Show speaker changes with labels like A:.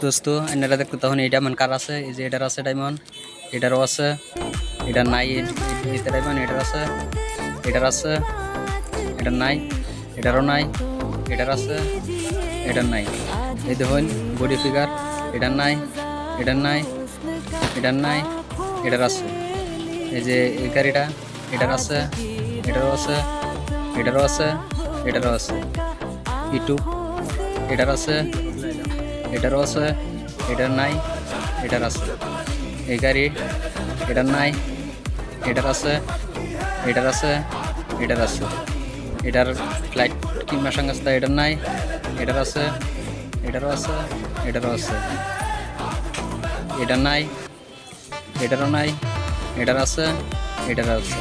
A: দোস্ত এনারা দেখতে তখন এই ডায়মন্ড কার আছে, এই যে এটার আছে ডায়মন্ড, এটারও আছে, এটার নাই, এতে ডায়মন্ড, এটার আছে, এটার আছে, এটার নাই, এটারও নাই, এটার আছে, এটার নাই। এই দেখুন বডি ফিগার, এটার নাই, এটার নাই, এটার নাই, এটার আছে। এই যে এই গাড়িটা, এটার আছে, এটারও আছে, এটারও আছে, এটারও আছে। ইউটিউব এটার আছে, এটারও আছে, এটার নাই, এটার আছে। এই গাড়ি এটার নাই, এটার আছে, এটার আছে, এটার আছে। এটার ফ্লাইট কিংবা সংস্থা, এটার নাই, এটার আছে, এটারও আছে, এটারও আছে। এটার নাই, এটারও নাই, এটার আছে, এটারও আছে।